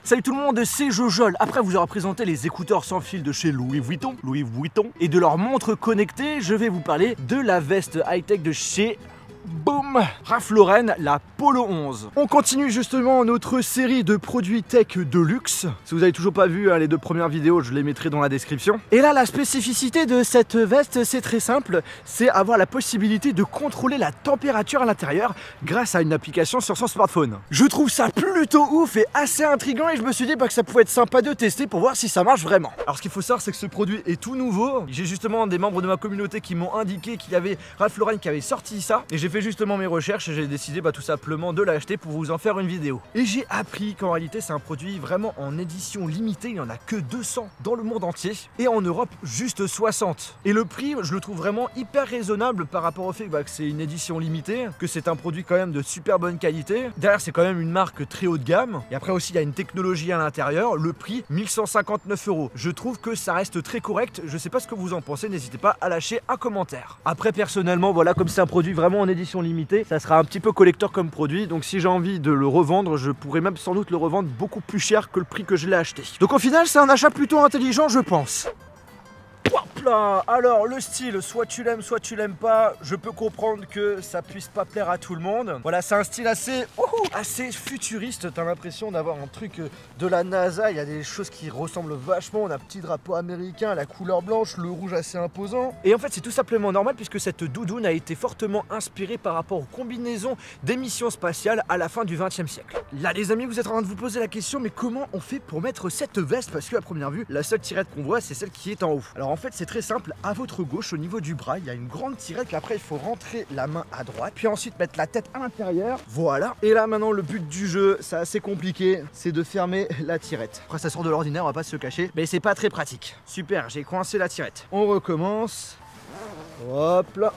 Salut tout le monde, c'est Jojol. Après vous avoir présenté les écouteurs sans fil de chez Louis Vuitton et de leur montre connectée, je vais vous parler de la veste high-tech de chez boum, Ralph Lauren, la Polo 11. On continue justement notre série de produits tech de luxe. Si vous n'avez toujours pas vu les deux premières vidéos, je les mettrai dans la description. Et là, la spécificité de cette veste, c'est très simple, c'est avoir la possibilité de contrôler la température à l'intérieur grâce à une application sur son smartphone. Je trouve ça plutôt ouf et assez intriguant et je me suis dit que ça pouvait être sympa de tester pour voir si ça marche vraiment. Alors ce qu'il faut savoir, c'est que ce produit est tout nouveau. J'ai justement des membres de ma communauté qui m'ont indiqué qu'il y avait Ralph Lauren qui avait sorti ça et j'ai fait justement mes recherches et j'ai décidé tout simplement de l'acheter pour vous en faire une vidéo. Et j'ai appris qu'en réalité c'est un produit vraiment en édition limitée, il n'y en a que 200 dans le monde entier et en Europe juste 60. Et le prix, je le trouve vraiment hyper raisonnable par rapport au fait que c'est une édition limitée, que c'est un produit quand même de super bonne qualité. Derrière c'est quand même une marque très haut de gamme et après aussi il y a une technologie à l'intérieur. Le prix 1159 €. Je trouve que ça reste très correct. Je sais pas ce que vous en pensez, n'hésitez pas à lâcher un commentaire. Après personnellement voilà, comme c'est un produit vraiment en édition limitée, ça sera un petit peu collector comme produit, donc si j'ai envie de le revendre, je pourrais même sans doute le revendre beaucoup plus cher que le prix que je l'ai acheté. Donc au final c'est un achat plutôt intelligent je pense. Hop là. Alors le style, soit tu l'aimes soit tu l'aimes pas, je peux comprendre que ça puisse pas plaire à tout le monde. Voilà, c'est un style assez futuriste, t'as l'impression d'avoir un truc de la NASA, il y a des choses qui ressemblent vachement, on a un petit drapeau américain, la couleur blanche, le rouge assez imposant. Et en fait c'est tout simplement normal puisque cette doudoune a été fortement inspirée par rapport aux combinaisons des missions spatiales à la fin du XXe siècle. Là les amis, vous êtes en train de vous poser la question, mais comment on fait pour mettre cette veste? Parce qu'à première vue, la seule tirette qu'on voit c'est celle qui est en haut. Alors en fait c'est très simple, à votre gauche au niveau du bras il y a une grande tirette qu'après il faut rentrer la main à droite puis ensuite mettre la tête à l'intérieur, voilà. Et là maintenant le but du jeu, c'est assez compliqué, c'est de fermer la tirette. Après ça sort de l'ordinaire, on va pas se cacher, mais c'est pas très pratique. Super, j'ai coincé la tirette, on recommence, hop là.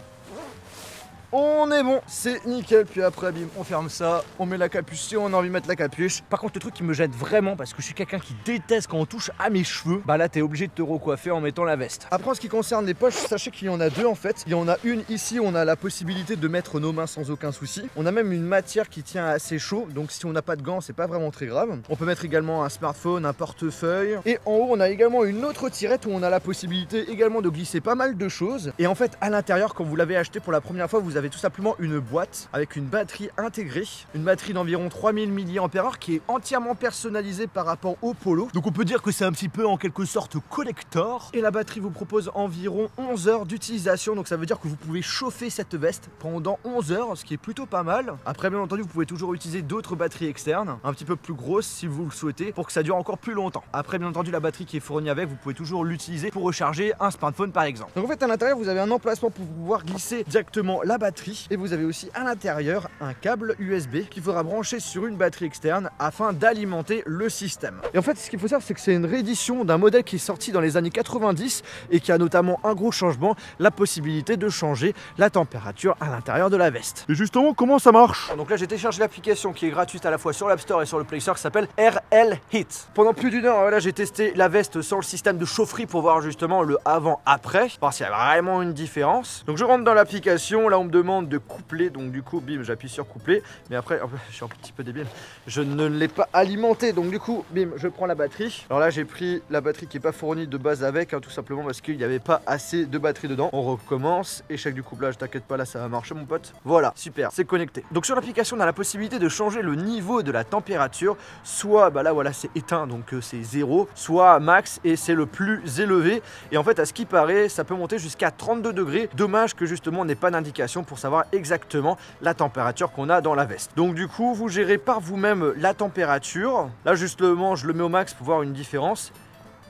On est bon, c'est nickel, puis après bim, on ferme ça, on met la capuche si on a envie de mettre la capuche. Par contre le truc qui me gêne vraiment, parce que je suis quelqu'un qui déteste quand on touche à mes cheveux, bah là t'es obligé de te recoiffer en mettant la veste. Après en ce qui concerne les poches, sachez qu'il y en a deux en fait. Il y en a une ici où on a la possibilité de mettre nos mains sans aucun souci. On a même une matière qui tient assez chaud, donc si on n'a pas de gants c'est pas vraiment très grave. On peut mettre également un smartphone, un portefeuille. Et en haut on a également une autre tirette où on a la possibilité également de glisser pas mal de choses. Et en fait à l'intérieur, quand vous l'avez acheté pour la première fois, vous avez tout simplement une boîte avec une batterie intégrée, une batterie d'environ 3000 mAh qui est entièrement personnalisée par rapport au Polo. Donc on peut dire que c'est un petit peu en quelque sorte collector. Et la batterie vous propose environ 11 heures d'utilisation, donc ça veut dire que vous pouvez chauffer cette veste pendant 11 heures, ce qui est plutôt pas mal. Après bien entendu vous pouvez toujours utiliser d'autres batteries externes, un petit peu plus grosses si vous le souhaitez, pour que ça dure encore plus longtemps. Après bien entendu la batterie qui est fournie avec, vous pouvez toujours l'utiliser pour recharger un smartphone par exemple. Donc en fait à l'intérieur vous avez un emplacement pour pouvoir glisser directement la batterie. Et vous avez aussi à l'intérieur un câble USB qu'il faudra brancher sur une batterie externe afin d'alimenter le système. Et en fait ce qu'il faut savoir c'est que c'est une réédition d'un modèle qui est sorti dans les années 90 et qui a notamment un gros changement, la possibilité de changer la température à l'intérieur de la veste. Et justement comment ça marche? Donc là j'ai téléchargé l'application qui est gratuite à la fois sur l'App Store et sur le Play Store qui s'appelle RL Heat. Pendant plus d'une heure voilà, j'ai testé la veste sans le système de chaufferie pour voir justement le avant-après, voir s'il y a vraiment une différence. Donc je rentre dans l'application, là on me demande de coupler, donc du coup bim j'appuie sur coupler, mais après je suis un petit peu débile, je ne l'ai pas alimenté, donc du coup bim je prends la batterie. Alors là j'ai pris la batterie qui est pas fournie de base avec, tout simplement parce qu'il n'y avait pas assez de batterie dedans. On recommence, échec du couplage, t'inquiète pas, là ça va marcher mon pote. Voilà, super, c'est connecté. Donc sur l'application on a la possibilité de changer le niveau de la température, soit là voilà c'est éteint donc c'est 0, soit max et c'est le plus élevé. Et en fait à ce qui paraît ça peut monter jusqu'à 32 degrés. Dommage que justement on n'ait pas d'indication pour savoir exactement la température qu'on a dans la veste. Donc du coup vous gérez par vous-même la température. Là justement je le mets au max pour voir une différence.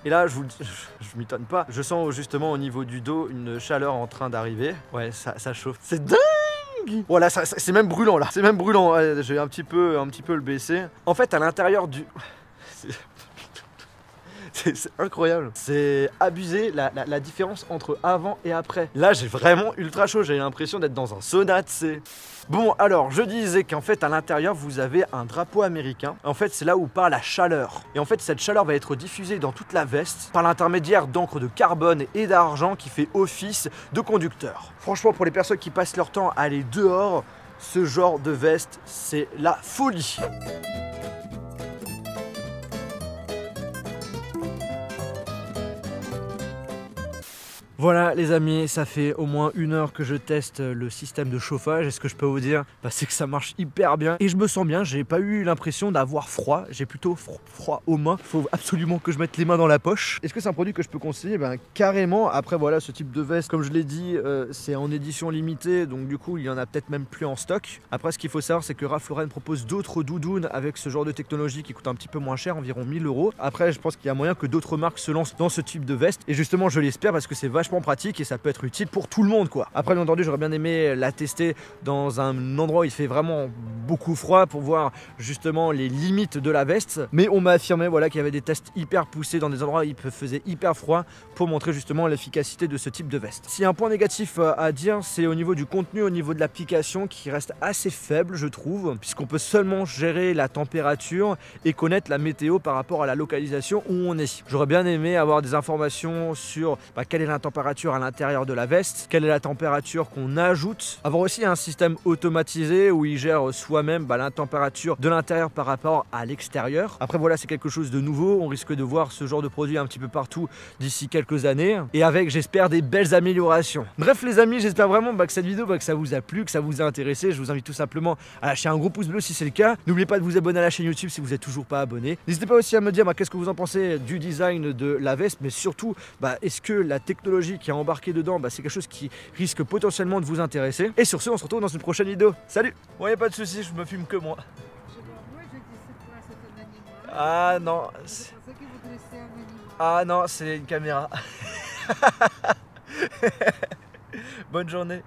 Et là je m'étonne pas, je sens justement au niveau du dos une chaleur en train d'arriver. Ouais ça chauffe, c'est dingue. Voilà, c'est même brûlant là, c'est même brûlant. Ouais, je vais un petit peu le baisser. En fait à l'intérieur du... C'est incroyable, c'est abusé la différence entre avant et après. Là j'ai vraiment ultra chaud, j'ai l'impression d'être dans un sauna, tu sais. Bon alors je disais qu'en fait à l'intérieur vous avez un drapeau américain. En fait c'est là où part la chaleur. Et en fait cette chaleur va être diffusée dans toute la veste par l'intermédiaire d'encre de carbone et d'argent qui fait office de conducteur. Franchement pour les personnes qui passent leur temps à aller dehors, ce genre de veste c'est la folie. Voilà les amis, ça fait au moins 1 heure que je teste le système de chauffage et ce que je peux vous dire, c'est que ça marche hyper bien et je me sens bien, j'ai pas eu l'impression d'avoir froid, j'ai plutôt froid aux mains, faut absolument que je mette les mains dans la poche. Est-ce que c'est un produit que je peux conseiller? Carrément. Après voilà, ce type de veste, comme je l'ai dit, c'est en édition limitée, donc du coup il y en a peut-être même plus en stock. Après ce qu'il faut savoir, c'est que Ralph Lauren propose d'autres doudounes avec ce genre de technologie qui coûte un petit peu moins cher, environ 1000 €. Après je pense qu'il y a moyen que d'autres marques se lancent dans ce type de veste et justement je l'espère parce que c'est vachement pratique et ça peut être utile pour tout le monde quoi. Après bien entendu j'aurais bien aimé la tester dans un endroit où il fait vraiment beaucoup froid pour voir justement les limites de la veste, mais on m'a affirmé voilà qu'il y avait des tests hyper poussés dans des endroits où il faisait hyper froid pour montrer justement l'efficacité de ce type de veste. S'il y a un point négatif à dire, c'est au niveau du contenu, au niveau de l'application qui reste assez faible je trouve, puisqu'on peut seulement gérer la température et connaître la météo par rapport à la localisation où on est. J'aurais bien aimé avoir des informations sur quelle est la température à l'intérieur de la veste, quelle est la température qu'on ajoute, avoir aussi un système automatisé où il gère soi-même la température de l'intérieur par rapport à l'extérieur. Après voilà, c'est quelque chose de nouveau, on risque de voir ce genre de produit un petit peu partout d'ici quelques années et avec j'espère des belles améliorations. Bref les amis, j'espère vraiment que cette vidéo que ça vous a plu, que ça vous a intéressé. Je vous invite tout simplement à lâcher un gros pouce bleu si c'est le cas. N'oubliez pas de vous abonner à la chaîne YouTube si vous n'êtes toujours pas abonné. N'hésitez pas aussi à me dire qu'est-ce que vous en pensez du design de la veste, mais surtout est-ce que la technologie qui est embarquée dedans, c'est quelque chose qui risque potentiellement de vous intéresser. Et sur ce, on se retrouve dans une prochaine vidéo. Salut! Bon, y a pas de souci, je me filme que moi. Ah non. Ah non, c'est une caméra. Bonne journée.